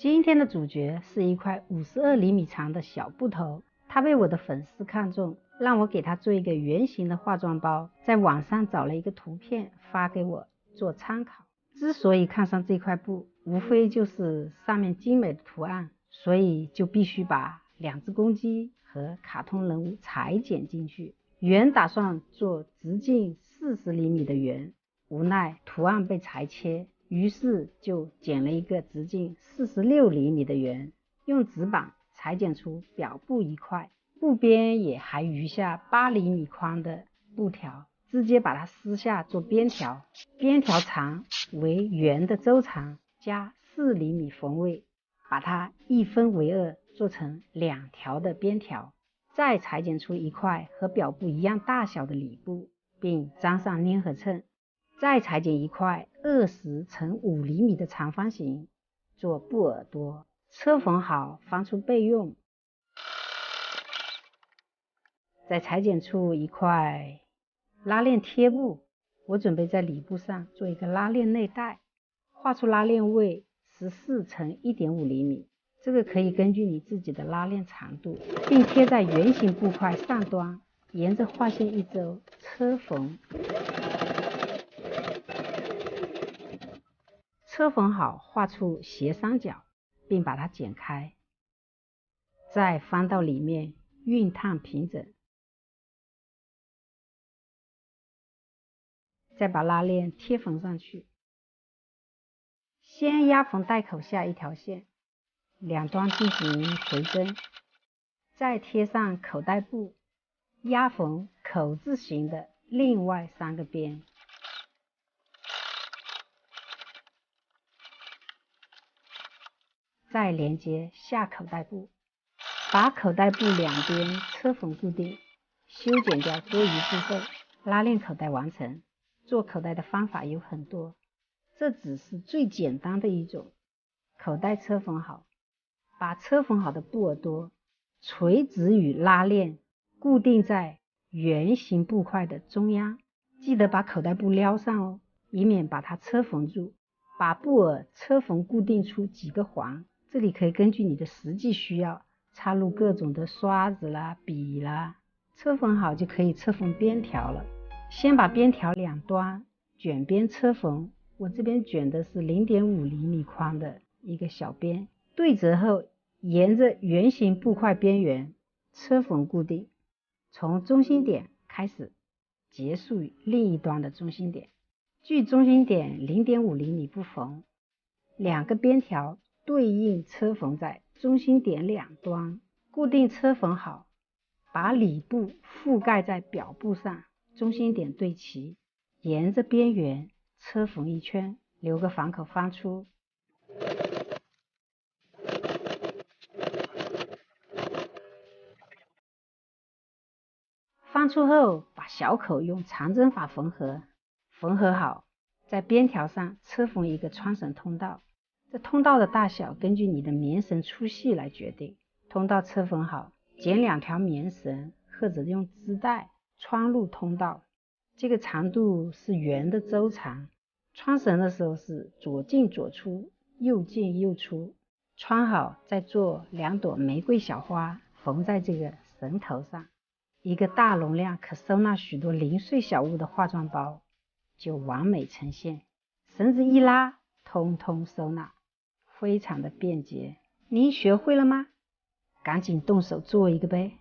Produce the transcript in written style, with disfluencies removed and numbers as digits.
今天的主角是一块52厘米长的小布头，它被我的粉丝看中，让我给他做一个圆形的化妆包，在网上找了一个图片发给我做参考。之所以看上这块布，无非就是上面精美的图案，所以就必须把2只公鸡和卡通人物裁剪进去。原打算做直径40厘米的圆，无奈图案被裁切，于是就剪了一个直径46厘米的圆，用纸板裁剪出表布一块，布边也还余下8厘米宽的布条，直接把它撕下做边条，边条长为圆的周长加4厘米缝位，把它一分为2，做成2条的边条，再裁剪出一块和表布一样大小的里布，并粘上粘合秤，再裁剪一块20乘5厘米的长方形做布耳朵，车缝好翻出备用。再裁剪出一块拉链贴布，我准备在里布上做一个拉链内袋，画出拉链位14乘1.5厘米，这个可以根据你自己的拉链长度，并贴在圆形布块上端，沿着画线一周车缝。车缝好，画出斜三角，并把它剪开，再翻到里面熨烫平整，再把拉链贴缝上去。先压缝带口下一条线，两端进行回针，再贴上口袋布，压缝口字形的另外3个边。再连接下口袋布，把口袋布两边车缝固定，修剪掉多余部分，拉链口袋完成。做口袋的方法有很多，这只是最简单的一种。口袋车缝好，把车缝好的布耳朵垂直与拉链固定在圆形布块的中央，记得把口袋布撩上哦，以免把它车缝住。把布耳车缝固定出几个环，这里可以根据你的实际需要插入各种的刷子啦、笔啦。车缝好就可以车缝边条了。先把边条两端卷边车缝，我这边卷的是0.5厘米宽的一个小边，对折后沿着圆形布块边缘车缝固定，从中心点开始结束于另一端的中心点，距中心点0.5厘米不缝，2个边条对应车缝在中心点两端，固定车缝好，把里布覆盖在表布上，中心点对齐，沿着边缘车缝一圈，留个反口翻出。翻出后，把小口用长针法缝合，缝合好，在边条上车缝一个穿绳通道，这通道的大小根据你的棉绳粗细来决定。通道车缝好，剪2条棉绳或者用织带穿入通道，这个长度是圆的周长，穿绳的时候是左进左出，右进右出。穿好再做2朵玫瑰小花缝在这个绳头上，一个大容量可收纳许多零碎小物的化妆包就完美呈现。绳子一拉，通通收纳，非常的便捷。您学会了吗？赶紧动手做一个呗。